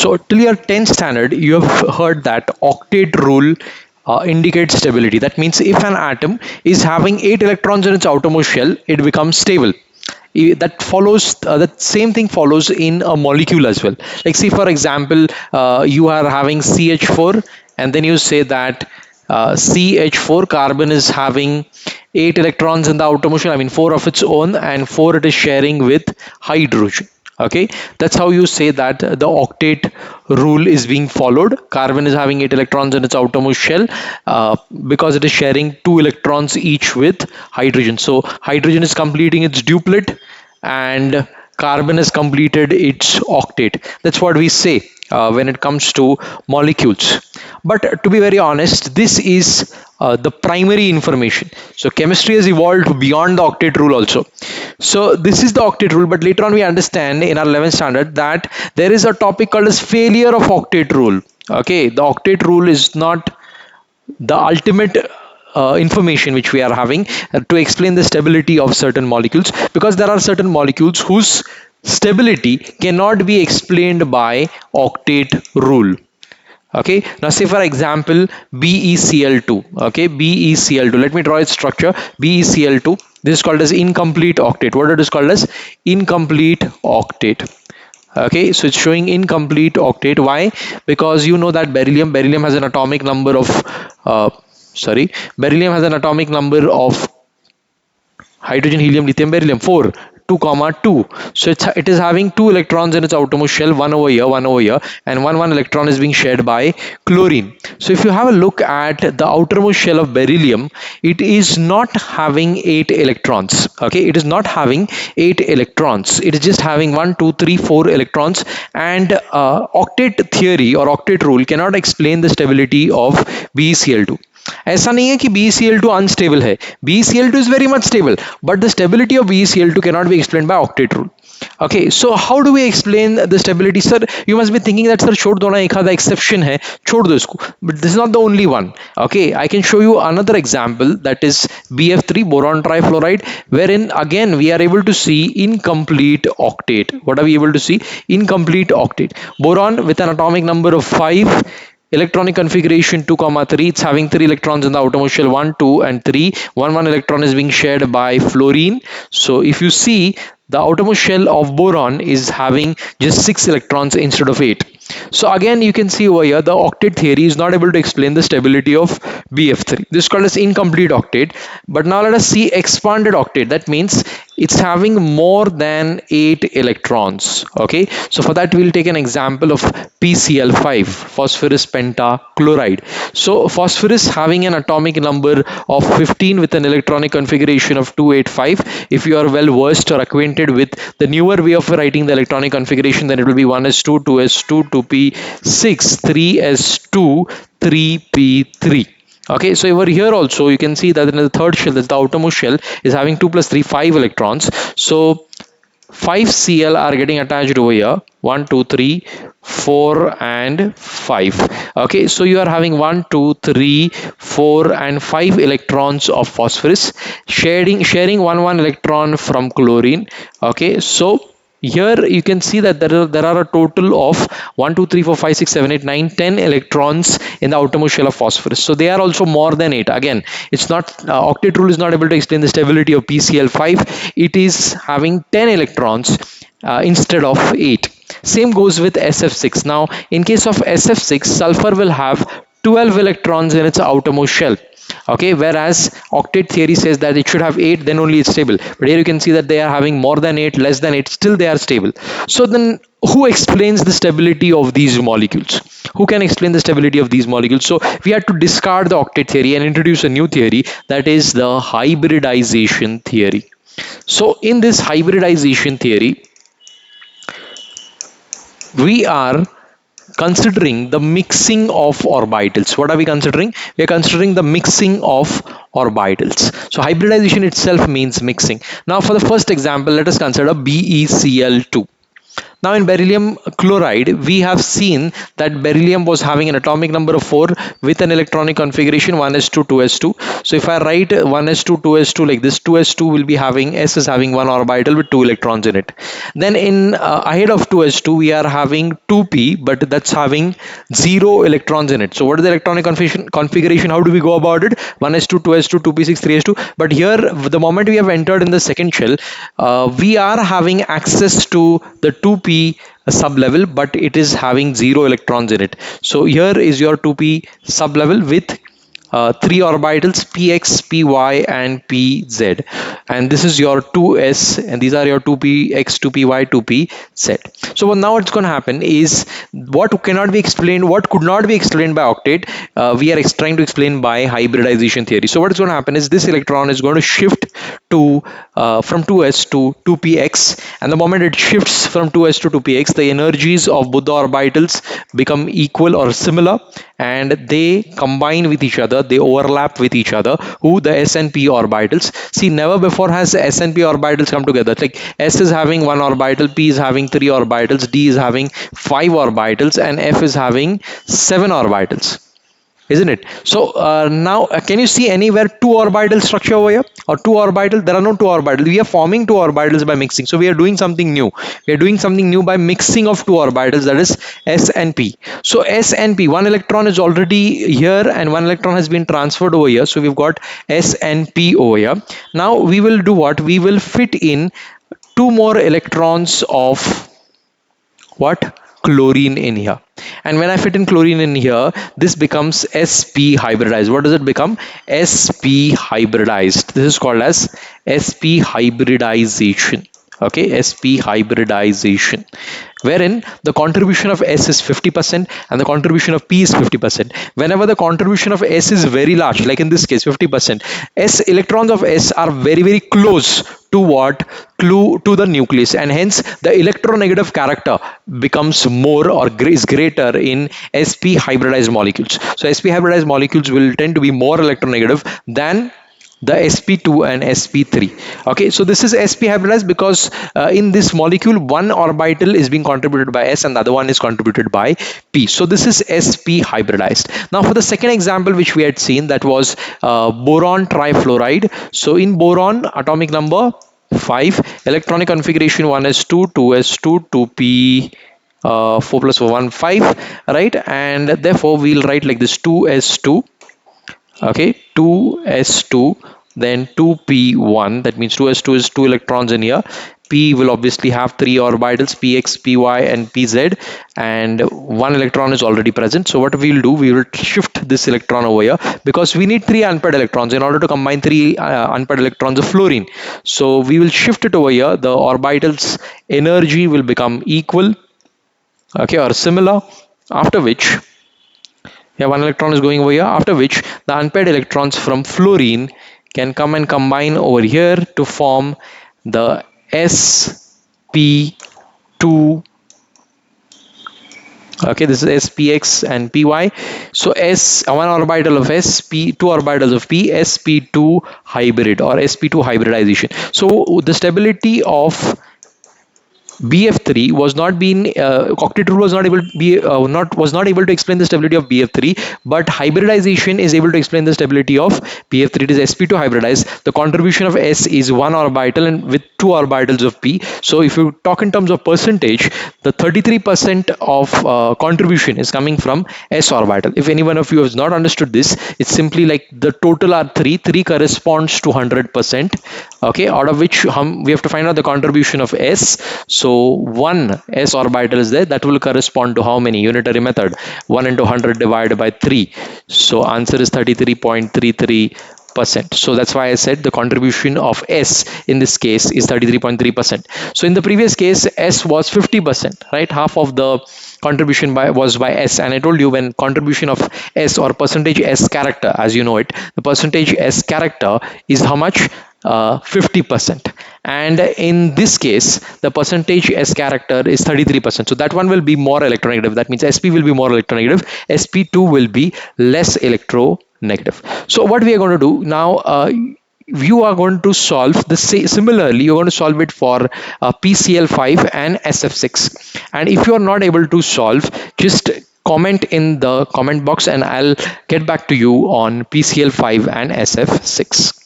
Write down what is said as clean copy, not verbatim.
So till your 10th standard, you have heard that octet rule indicates stability. That means if an atom is having 8 electrons in its outermost shell, it becomes stable. That follows, that same thing follows in a molecule as well. Like say for example, you are having CH4, and then you say that CH4 carbon is having 8 electrons in the outermost shell, I mean 4 of its own, and 4 it is sharing with hydrogen. Okay, that's how you say that the octet rule is being followed. Carbon is having 8 electrons in its outermost shell because it is sharing 2 electrons each with hydrogen. So hydrogen is completing its duplet and carbon has completed its octet. That's what we say when it comes to molecules. But to be very honest, this is the primary information. So chemistry has evolved beyond the octet rule also. So this is the octet rule, but later on we understand in our 11th standard that there is a topic called as failure of octet rule. Okay, the octet rule is not the ultimate information which we are having to explain the stability of certain molecules, because there are certain molecules whose stability cannot be explained by octet rule. Okay, now say for example BeCl2. Okay, BeCl2, let me draw its structure. BeCl2, this is called as incomplete octet. What it is called as? Incomplete octet. Okay, so it's showing incomplete octet. Why? Because you know that beryllium has an atomic number of beryllium has an atomic number of hydrogen, helium, lithium, beryllium 4, 2 comma 2. So it is having 2 electrons in its outermost shell, one over here, and one electron is being shared by chlorine. So if you have a look at the outermost shell of beryllium, it is not having 8 electrons. Okay, it is not having 8 electrons. It is just having 1, 2, 3, 4 electrons. And octet theory or octet rule cannot explain the stability of BeCl2. ऐसा नहीं है कि BeCl2 unstable है. BeCl2 is very much stable, but the stability of BeCl2 cannot be explained by octet rule. Okay, so how do we explain the stability? Sir, you must be thinking that sir छोड़ दो ना, एक आधा exception है, छोड़ दो इसको. But this is not the only one. Okay, I can show you another example, that is Bf3 Boron Trifluoride, wherein again we are able to see incomplete octet. What are we able to see? Incomplete octet. Boron with an atomic number of 5. Electronic configuration 2, 3. It's having 3 electrons in the outermost shell, 1, 2, and 3. One electron is being shared by fluorine. So if you see, the outermost shell of boron is having just 6 electrons instead of 8. So again, you can see over here, the octet theory is not able to explain the stability of Bf3. This is called as incomplete octet. But now let us see expanded octet. That means it's having more than 8 electrons. Okay, so for that we'll take an example of PCl5, phosphorus pentachloride. So phosphorus having an atomic number of 15 with an electronic configuration of 285. If you are well versed or acquainted with the newer way of writing the electronic configuration, then it will be 1s2, 2s2, 2p6, 3s2, 3p3. Okay, so over here also you can see that in the third shell, that's the outermost shell, is having 2 plus 3, 5 electrons. So 5 Cl are getting attached over here, 1, 2, 3, 4 and 5. Okay, so you are having 1, 2, 3, 4 and 5 electrons of phosphorus, sharing one electron from chlorine. Okay, so here you can see that there are a total of 1, 2, 3, 4, 5, 6, 7, 8, 9, 10 electrons in the outermost shell of phosphorus. So they are also more than 8. Again, it's not octet rule is not able to explain the stability of PCl5. It is having 10 electrons instead of 8. Same goes with SF6. Now in case of SF6, sulfur will have 12 electrons in its outermost shell. Okay, whereas octet theory says that it should have 8, then only it's stable. But here you can see that they are having more than 8, less than 8, still they are stable. So then who explains the stability of these molecules? Who can explain the stability of these molecules? So we had to discard the octet theory and introduce a new theory, that is the hybridization theory. So in this hybridization theory, we are considering the mixing of orbitals. What are we considering? We are considering the mixing of orbitals. So hybridization itself means mixing. Now for the first example, let us consider BeCl2. Now in beryllium chloride, we have seen that beryllium was having an atomic number of 4 with an electronic configuration 1s2, 2s2. So if I write 1s2, 2s2 like this, 2s2 will be having, S is having one orbital with 2 electrons in it. Then in ahead of 2s2, we are having 2p, but that's having 0 electrons in it. So what is the electronic configuration? How do we go about it? 1s2, 2s2, 2p6, 3s2. But here, the moment we have entered in the second shell, we are having access to the 2p sublevel, but it is having 0 electrons in it. So here is your 2p sublevel with 3 orbitals px, py and pz, and this is your 2s, and these are your 2px, 2py, 2pz. So now what's going to happen is, what could not be explained by octet, we are trying to explain by hybridization theory. So what is going to happen is, this electron is going to shift to from 2s to 2px, and the moment it shifts from 2s to 2px, the energies of both the orbitals become equal or similar, and they combine with each other, they overlap with each other. Who? The s and p orbitals. See, never before has s and p orbitals come together. Like s is having 1 orbital, p is having 3 orbitals, d is having 5 orbitals, and f is having 7 orbitals, isn't it? So now can you see anywhere 2 orbital structure over here, or 2 orbital? There are no 2 orbitals. We are forming 2 orbitals by mixing. So we are doing something new. We are doing something new by mixing of 2 orbitals, that is s and p. So s and p, one electron is already here and one electron has been transferred over here. So we've got s and p over here. Now we will do what? We will fit in 2 more electrons of what? Chlorine in here. And when I fit in chlorine in here, this becomes sp hybridized. What does it become? Sp hybridized. This is called as sp hybridization. Okay, sp hybridization, wherein the contribution of s is 50% and the contribution of p is 50%. Whenever the contribution of s is very large, like in this case 50%, s electrons of s are very very close to what? To the nucleus, and hence the electronegative character becomes more or is greater in sp hybridized molecules. So sp hybridized molecules will tend to be more electronegative than the sp2 and sp3. Okay, so this is sp hybridized because in this molecule one orbital is being contributed by s and the other one is contributed by p. So this is sp hybridized. Now for the second example which we had seen, that was boron trifluoride. So in boron, atomic number 5, electronic configuration 1s2, 2s2, 2p 4 plus 1 5, right? And therefore we'll write like this: 2s2, okay, 2s2, then 2p1. That means 2s2 is 2 electrons in here. P will obviously have 3 orbitals, px, py and pz, and 1 electron is already present. So what we will do, we will shift this electron over here because we need 3 unpaired electrons in order to combine 3 unpaired electrons of fluorine. So we will shift it over here. The orbitals energy will become equal, okay, or similar, after which, yeah, 1 electron is going over here, after which the unpaired electrons from fluorine can come and combine over here to form the sp2. Okay, this is spx and py. So s, 1 orbital of s, p, 2 orbitals of p, sp2 hybrid or sp2 hybridization. So the stability of Bf3 was not being Octet rule was not able to be was not able to explain the stability of Bf3, but hybridization is able to explain the stability of Bf3. It is sp2 hybridized. The contribution of s is 1 orbital and with 2 orbitals of p. So if you talk in terms of percentage, the 33% of contribution is coming from s orbital. If any one of you has not understood this, it's simply like the total are 3 corresponds to 100%, okay, out of which we have to find out the contribution of s. So 1 s orbital is there, that will correspond to how many? Unitary method, 1 into 100 divided by 3. So answer is 33.33%. So that's why I said the contribution of s in this case is 33.3%. So in the previous case, s was 50%, right? Half of the contribution was by s, and I told you when contribution of s or percentage s character, as you know it, the percentage s character is how much? 50%, and in this case the percentage s character is 33%. So that one will be more electronegative. That means sp will be more electronegative, sp2 will be less electronegative. So what we are going to do now, you are going to solve the similarly you're going to solve it for PCl5 and SF6. And if you are not able to solve, just comment in the comment box and I'll get back to you on PCl5 and SF6.